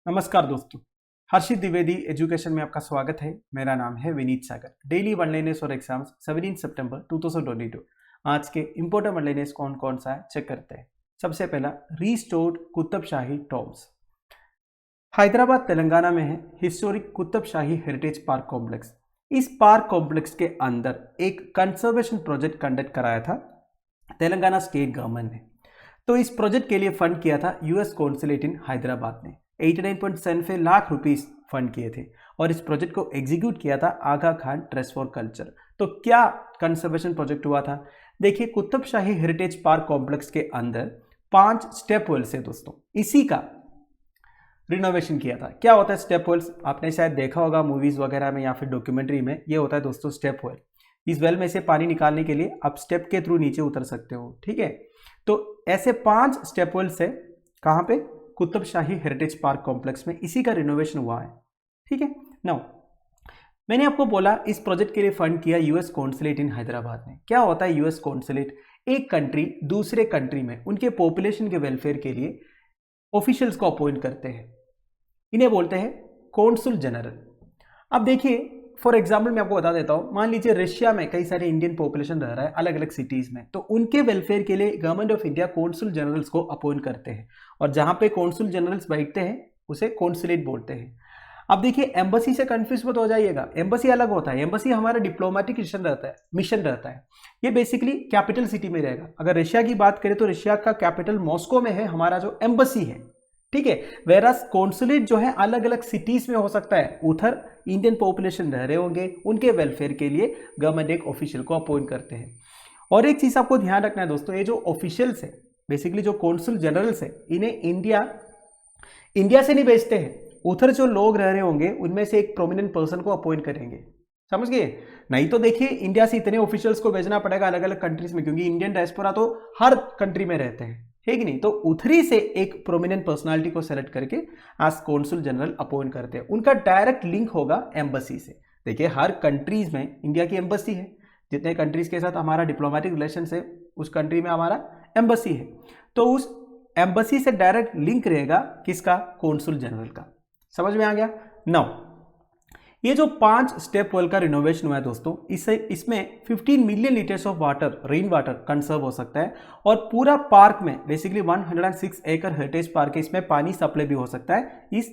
नमस्कार दोस्तों, हर्षित द्विवेदी एजुकेशन में आपका स्वागत है। मेरा नाम है विनीत सागर। डेली वन लाइनर्स और एग्जाम्स 17 सितंबर 2022। आज के इंपोर्टेंट वन लाइनर्स कौन कौन सा है चेक करते हैं। सबसे पहला, रीस्टोर्ड कुतुब शाही टॉम्ब्स। हैदराबाद तेलंगाना में है हिस्टोरिक कुतुब शाही हेरिटेज पार्क कॉम्प्लेक्स। इस पार्क कॉम्प्लेक्स के अंदर एक कंजर्वेशन प्रोजेक्ट कंडक्ट कराया था तेलंगाना स्टेट गवर्नमेंट ने। तो इस प्रोजेक्ट के लिए फंड किया था यूएस कॉन्सुलेट इन हैदराबाद ने। 89.75 लाख रुपीस फंड किए थे और इस प्रोजेक्ट को एग्जीक्यूट किया था आगा खान ट्रस्ट फॉर कल्चर। तो क्या कंजर्वेशन प्रोजेक्ट हुआ था? देखिए, कुतुब शाही हेरिटेज पार्क कॉम्प्लेक्स के अंदर 5 स्टेप वेल्स है दोस्तों, इसी का रिनोवेशन किया था। क्या होता है स्टेप वेल्स? आपने शायद देखा होगा मूवीज वगैरह में या फिर डॉक्यूमेंट्री में। ये होता है दोस्तों स्टेप वेल। इस वेल में से पानी निकालने के लिए आप स्टेप के थ्रू नीचे उतर सकते हो, ठीक है। तो ऐसे 5 स्टेप वेल्स है। कहाँ पे? कुतुब शाही हेरिटेज पार्क कॉम्प्लेक्स में। इसी का रिनोवेशन हुआ है, ठीक है। नाउ मैंने आपको बोला इस प्रोजेक्ट के लिए फंड किया यूएस कॉन्सुलेट इन हैदराबाद ने। क्या होता है यूएस कॉन्सुलेट? एक कंट्री दूसरे कंट्री में उनके पॉपुलेशन के वेलफेयर के लिए ऑफिशियल्स को अपॉइंट करते हैं। इन्हें बोलते हैं कॉन्सुल जनरल। अब देखिए, फॉर एग्जाम्पल मैं आपको बता देता हूँ, मान लीजिए रशिया में कई सारे इंडियन पॉपुलेशन रह रहा है अलग अलग सिटीज में, तो उनके वेलफेयर के लिए government of India consul generals को अपॉइंट करते हैं और जहां पे कॉन्सुल जनरल्स बैठते हैं उसे कॉन्सुलेट बोलते हैं। अब देखिए, एम्बेसी से कंफ्यूज मत हो जाइएगा। एम्बेसी अलग होता है। एम्बेसी हमारा डिप्लोमेटिक मिशन रहता है। ये बेसिकली कैपिटल सिटी में रहेगा। अगर रशिया की बात करें तो रशिया का कैपिटल मॉस्को में है हमारा जो एम्बेसी है, ठीक है। वेरास कॉन्सुलेट जो है अलग अलग सिटीज में हो सकता है। उधर इंडियन पॉपुलेशन रह रहे होंगे, उनके वेलफेयर के लिए गवर्नमेंट एक ऑफिशियल को अपॉइंट करते हैं। और एक चीज आपको ध्यान रखना है दोस्तों, ये जो ऑफिशियल्स है, बेसिकली जो कॉन्सुल जनरल्स है, इन्हें इंडिया से नहीं भेजते हैं। उधर जो लोग रह रहे होंगे उनमें से एक प्रोमिनेंट पर्सन को अपॉइंट करेंगे, समझ गए। नहीं तो देखिए, इंडिया से इतने ऑफिशियल्स को भेजना पड़ेगा अलग अलग कंट्रीज में, क्योंकि इंडियन डायस्पोरा तो हर कंट्री में रहते हैं, है कि नहीं। तो उधरी से एक प्रोमिनेंट पर्सनालिटी को सेलेक्ट करके एज कॉन्सुल जनरल अपॉइंट करते हैं। उनका डायरेक्ट लिंक होगा एम्बेसी से। देखिए, हर कंट्रीज में इंडिया की एम्बेसी है। जितने कंट्रीज के साथ हमारा डिप्लोमेटिक रिलेशन है उस कंट्री में हमारा एम्बेसी है। तो उस एम्बेसी से डायरेक्ट लिंक रहेगा किसका? कॉन्सुल जनरल का। समझ में आ गया? नाउ ये जो 5 स्टेप वेल का रिनोवेशन हुआ है दोस्तों, इसमें 15 million litres of water, rain water conserve हो सकता है। और पूरा पार्क में बेसिकली 106 एकड़ हेरिटेज पार्क है, इसमें पानी सप्लाई भी हो सकता है इस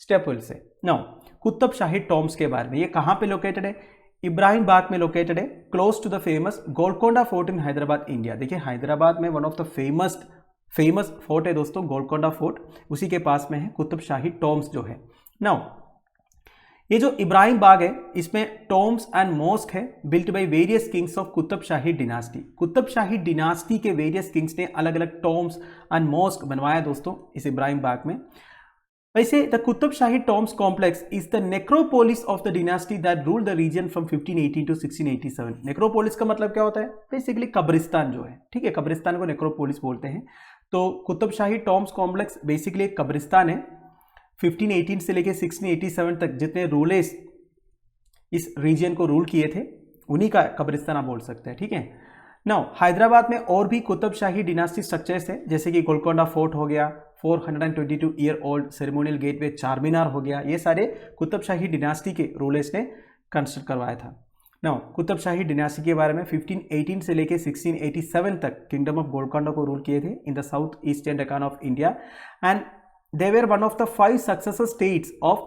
स्टेप वेल से। नाउ कुतुब शाही टॉम्ब्स के बारे में, ये कहाँ पे लोकेटेड है? इब्राहिम बाग में लोकेटेड है, close to the famous Golconda fort in Hyderabad, India. देखिए, हैदराबाद में one of the famous fort है दोस्तों गोलकोंडा फोर्ट, उसी के पास में है कुतुब शाही टॉम्ब्स जो है। नाउ ये जो इब्राहिम बाग है, इसमें टॉम्ब्स एंड मॉस्क है built by various Kings of Qutub shahi dynasty. Qutub shahi dynasty के वेरियस किंग्स ने अलग अलग टॉम्ब्स एंड मॉस्क बनवाया दोस्तों इस इब्राहिम बाग में। वैसे the Qutb Shahi tombs complex is the necropolis of the dynasty that ruled the region from 1518 to 1687। Necropolis का मतलब क्या होता है? बेसिकली कब्रिस्तान जो है, ठीक है। कब्रिस्तान को नेक्रोपोलिस बोलते हैं। तो Qutub Shahi tombs complex basically एक कब्रिस्तान है। 1518 से लेकर 1687 तक जितने रूलर्स इस रीजन को रूल किए थे उन्हीं का कब्रिस्तान आप बोल सकते हैं, ठीक है। नाउ हैदराबाद में और भी कुतुब शाही डिनास्टी स्ट्रक्चर्स है, जैसे कि गोलकोंडा फोर्ट हो गया, 422 ईयर ओल्ड सेरेमोनियल गेटवे चार मीनार हो गया। ये सारे कुतुब शाही डिनास्टी के रूलर्स ने कंस्ट्रक्ट करवाया था। नाउ कुतुब शाही डिनास्टी के बारे में 1518 से लेकर 1687 तक किंगडम ऑफ गोलकोंडा को रूल किए थे in the south eastern Deccan of India and they were one of the 5 successor states of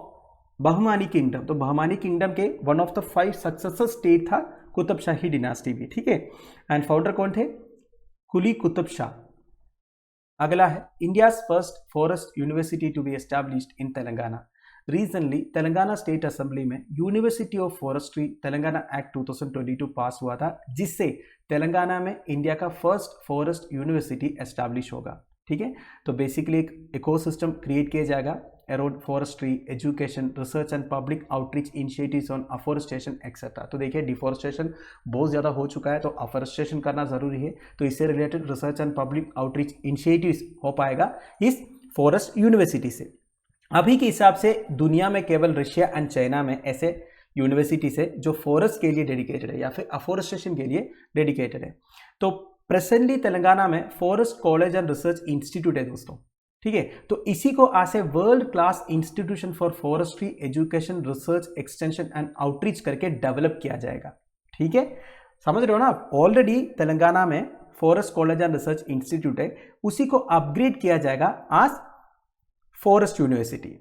Bahmani kingdom. तो बहमानी किंगडम के one of the 5 successor state था कुतुब शाही डिनास्टी भी, ठीक है। एंड फाउंडर कौन थे? कुली कुतुब शाह। अगला है India's first forest university to be established in Telangana. Recently Telangana state assembly में university of forestry Telangana act 2022 pass हुआ था, जिससे तेलंगाना में इंडिया का फर्स्ट फॉरेस्ट यूनिवर्सिटी एस्टैब्लिश होगा, ठीक है। तो बेसिकली एक इकोसिस्टम क्रिएट किया जाएगा around forestry, education, research and public outreach initiatives on afforestation etcetera. तो देखिए, डिफॉरेस्टेशन बहुत ज़्यादा हो चुका है, तो अफॉरेस्टेशन करना ज़रूरी है। तो इससे related research and public outreach initiatives हो पाएगा इस फॉरेस्ट यूनिवर्सिटी से। अभी के हिसाब से दुनिया में केवल रशिया एंड चाइना में ऐसे यूनिवर्सिटीज है जो फॉरेस्ट के लिए डेडिकेटेड है या फिर अफॉरेस्टेशन के लिए डेडिकेटेड है। तो प्रेजेंटली तेलंगाना में forest college and research institute है दोस्तों, ठीक है, तो इसी को आज से world class institution for forestry education research extension and outreach करके डेवलप किया जाएगा। ठीक है, समझ रहे हो ना आप, ऑलरेडी तेलंगाना में forest college and research institute है, उसी को अपग्रेड किया जाएगा आज फॉरेस्ट यूनिवर्सिटी।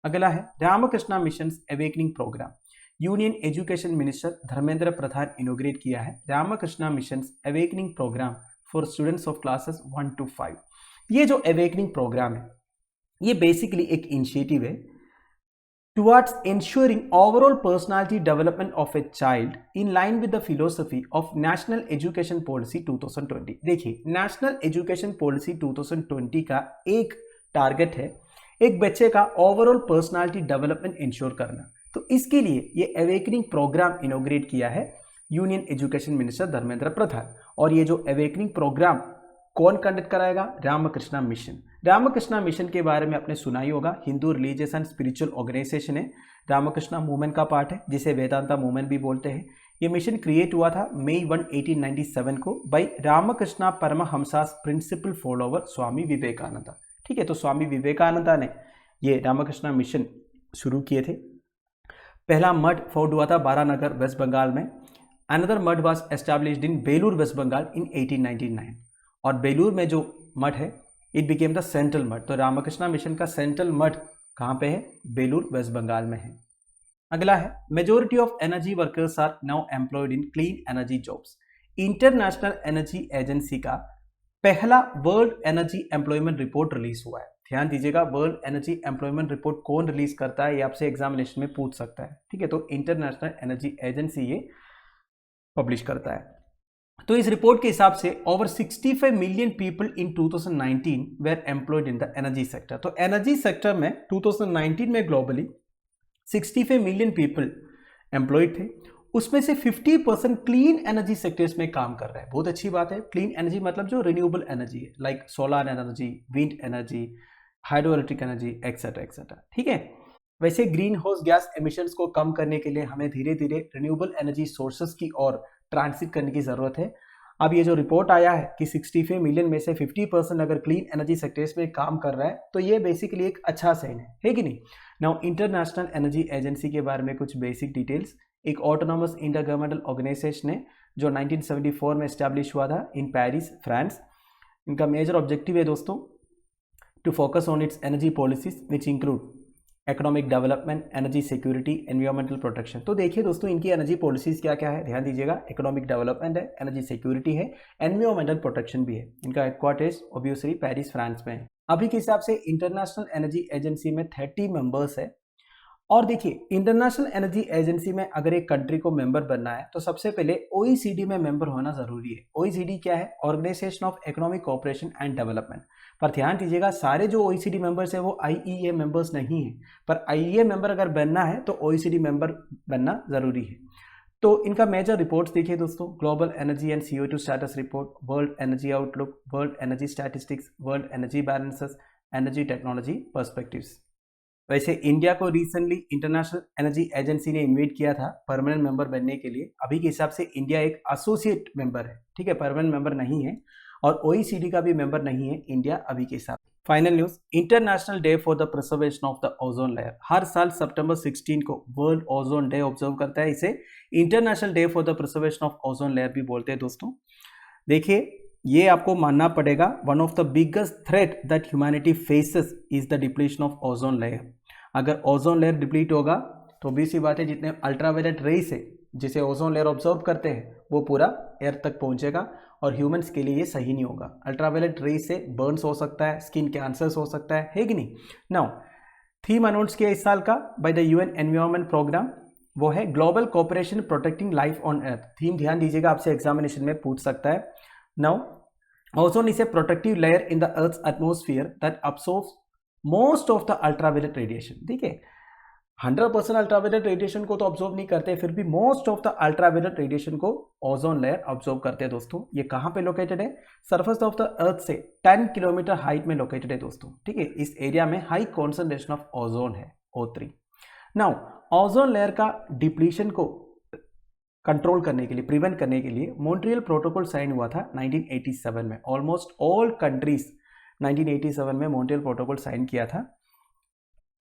अगला है Ramakrishna mission awakening programme. Union education minister Dharmendra Pradhan inaugurate किया है Ramakrishna mission awakening programme for students of classes 1 to 5। ये जो अवेकनिंग प्रोग्राम है ये बेसिकली एक इनिशिएटिव है towards ensuring overall personality development of a child in line with the philosophy of National Education Policy 2020। देखिए, national education policy 2020 का एक target है एक बच्चे का ओवरऑल पर्सनालिटी डेवलपमेंट इंश्योर करना। तो इसके लिए ये अवेकनिंग प्रोग्राम इनोग्रेट किया है यूनियन एजुकेशन मिनिस्टर धर्मेंद्र प्रधान। और ये जो अवेकनिंग प्रोग्राम कौन कंडक्ट कराएगा? रामकृष्णा मिशन। रामकृष्णा मिशन के बारे में आपने सुना ही होगा, Hindu religious and spiritual organisation है, रामकृष्णा मूवमेंट का पार्ट है जिसे वेदांता मूवमेंट भी बोलते हैं। ये मिशन क्रिएट हुआ था मई 1, 1897 को bye Ramakrishna paramahansas principal follower Swami Vivekananda. ठीक है, तो स्वामी विवेकानंद ने ये रामकृष्णा मिशन शुरू किए थे। पहला मठ फाउंड हुआ था बारानगर वेस्ट बंगाल में। Another math was established in Belur West Bengal in 1899। और बेलूर में जो मठ है इट बिकेम द सेंट्रल मठ। तो रामकृष्णा मिशन का सेंट्रल मठ कहाँ पे है? बेलूर वेस्ट बंगाल में है। अगला है majority of energy workers are now employed in clean energy jobs. International Energy Agency का पहला World Energy Employment Report release हुआ है। ध्यान दीजिएगा, वर्ल्ड एनर्जी एम्प्लॉयमेंट रिपोर्ट कौन रिलीज करता है ये आपसे एग्जामिनेशन में पूछ सकता है। ठीक है, तो इंटरनेशनल एनर्जी एजेंसी ये पब्लिश करता है। तो इस रिपोर्ट के हिसाब से over 65 million people in 2019 were employed in the energy sector. तो एनर्जी सेक्टर में 2019 में ग्लोबली 65 मिलियन पीपल एम्प्लॉयड थे, उसमें से 50% क्लीन एनर्जी सेक्टर्स में काम कर रहे हैं। बहुत अच्छी बात है। क्लीन एनर्जी मतलब जो रिन्यूएबल एनर्जी है, like solar energy, wind energy, hydro electric energy etcetera etcetera. ठीक है, वैसे ग्रीन हाउस गैस एमिशंस को कम करने के लिए हमें धीरे धीरे रिन्यूएबल एनर्जी सोर्सेस की ओर ट्रांसिट करने की जरूरत है। अब ये जो रिपोर्ट आया है कि 65 मिलियन में से 50% अगर क्लीन एनर्जी सेक्टर्स में काम कर रहा है तो ये बेसिकली एक अच्छा साइन है कि नहीं। नाउ इंटरनेशनल एनर्जी एजेंसी के बारे में कुछ बेसिक डिटेल्स। एक ऑटोनॉमस इंटर गवर्नमेंटल ऑर्गेनाइजेशन है जो 1974 में एस्टैब्लिश हुआ था इन पेरिस, फ्रांस। इनका मेजर ऑब्जेक्टिव है दोस्तों to focus on its energy policies which include economic development, energy security, environmental protection. तो देखिए दोस्तों, इनकी एनर्जी पॉलिसीज क्या क्या है, ध्यान दीजिएगा। इकोनॉमिक डेवलपमेंट है, एनर्जी सिक्योरिटी है, एनवायरमेंटल प्रोटेक्शन भी है। इनका हेडक्वार्टर्स ऑब्वियसली पेरिस, फ्रांस में है। अभी के हिसाब से इंटरनेशनल एनर्जी एजेंसी में 30 मेंबर्स है। और देखिए, इंटरनेशनल एनर्जी एजेंसी में अगर एक कंट्री को मेंबर बनना है तो सबसे पहले OECD में मेंबर होना जरूरी है। OECD क्या है? Organisation of economic cooperation and development. पर ध्यान दीजिएगा, सारे जो OECD मेंबर्स है वो IEA मेंबर्स नहीं है, पर IEA मेंबर अगर बनना है तो OECD मेंबर बनना जरूरी है। तो इनका मेजर रिपोर्ट्स देखिए दोस्तों, global energy and CO2 status report, world energy outlook, world energy statistics, world energy balances, energy technology perspectives. वैसे इंडिया को रिसेंटली इंटरनेशनल एनर्जी एजेंसी ने इन्वाइट किया था परमानेंट मेंबर बनने के लिए। अभी के हिसाब से इंडिया एक एसोसिएट मेंबर है, ठीक है, परमानेंट मेंबर नहीं है। और OECD का भी मेंबर नहीं है इंडिया अभी के हिसाब। Final news, international day for the preservation of the ozone layer. हर साल सितंबर 16 को वर्ल्ड ओजोन डे ऑब्जर्व करता है। इसे international day for the preservation of ozone layer भी बोलते हैं दोस्तों। देखिए, ये आपको मानना पड़ेगा, one of the biggest threat that humanity faces is the depletion of ozone layer. अगर ओजोन लेयर डिप्लीट होगा तो भी सी बात है, जितने अल्ट्रावायलेट रेस है जिसे ओजोन लेयर ऑब्जर्व करते हैं वो पूरा एयर तक पहुंचेगा और ह्यूमंस के लिए ये सही नहीं होगा। अल्ट्रावायलेट रेस से बर्न्स हो सकता है, स्किन कैंसर्स हो सकता है कि नहीं। नाउ थीम अनाउंस किया इस साल का by the UN environment programme, वो है global cooperation protecting life on earth. Theme ध्यान दीजिएगा, आपसे एग्जामिनेशन में पूछ सकता है। Now ozone is a protective layer in the earth's atmosphere that absorbs most of the ultraviolet radiation. ठीक है, 100% अल्ट्रावायलेट रेडिएशन को तो ऑब्जर्व नहीं करते, फिर भी most of the ultraviolet radiation को ओजोन लेयर ऑब्जर्व करते हैं दोस्तों। ये कहाँ पे लोकेटेड है? सरफेस ऑफ द अर्थ से 10 किलोमीटर हाइट में लोकेटेड है दोस्तों। ठीक है, इस एरिया में हाई कॉन्सेंट्रेशन ऑफ ओजोन है, O3। नाउ ओजोन लेयर का डिप्लीशन को कंट्रोल करने के लिए, प्रिवेंट करने के लिए मॉन्ट्रियल प्रोटोकॉल साइन हुआ था 1987 में। ऑलमोस्ट ऑल कंट्रीज 1987 में मॉन्ट्रियल प्रोटोकॉल साइन किया था।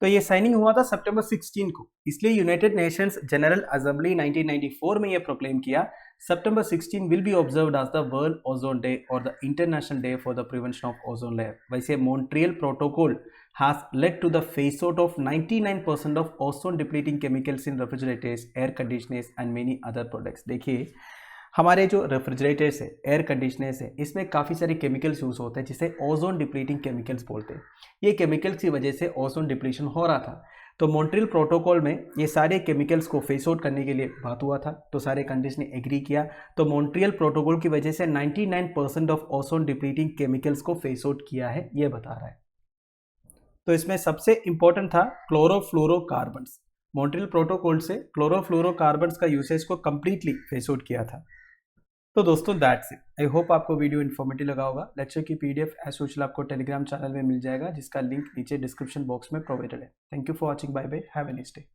तो ये साइनिंग हुआ था सितंबर 16 को, इसलिए यूनाइटेड नेशंस जनरल असेंबली 1994 में ये प्रोक्लेम किया September 16 will be observed as the world ozone day और the international day for the prevention of ozone layer. वैसे Montreal protocol has led to the phase out of 99% of ozone depleting chemicals in refrigerators, air conditioners and many other products। देखिए हमारे जो refrigerators है, air conditioners है, इसमें काफ़ी सारे chemicals use होते हैं जिसे ओजोन डिप्लीटिंग केमिकल्स बोलते हैं। ये केमिकल्स की वजह से ओजोन डिप्लीशन हो रहा था, तो मॉन्ट्रियल प्रोटोकॉल में ये सारे केमिकल्स को फेस आउट करने के लिए बात हुआ था, तो सारे कंट्रीज ने एग्री किया। तो मॉन्ट्रियल प्रोटोकॉल की वजह से 99% ऑफ ओजोन डिप्लीटिंग केमिकल्स को फेस आउट किया है, ये बता रहा है। तो इसमें सबसे इंपॉर्टेंट था क्लोरोफ्लोरोकार्बन्स। मॉन्ट्रियल प्रोटोकॉल से क्लोरोफ्लोरोकार्बन्स का यूसेज को कंप्लीटली फेस आउट किया था। तो दोस्तों दैट्स इट। आई होप आपको वीडियो इन्फॉर्मेटिव लगा होगा। लेक्चर की पीडीएफ एज यूजुअल आपको टेलीग्राम चैनल में मिल जाएगा, जिसका लिंक नीचे डिस्क्रिप्शन बॉक्स में प्रोवाइडेड है। Thank you for watching, bye bye, have a nice day.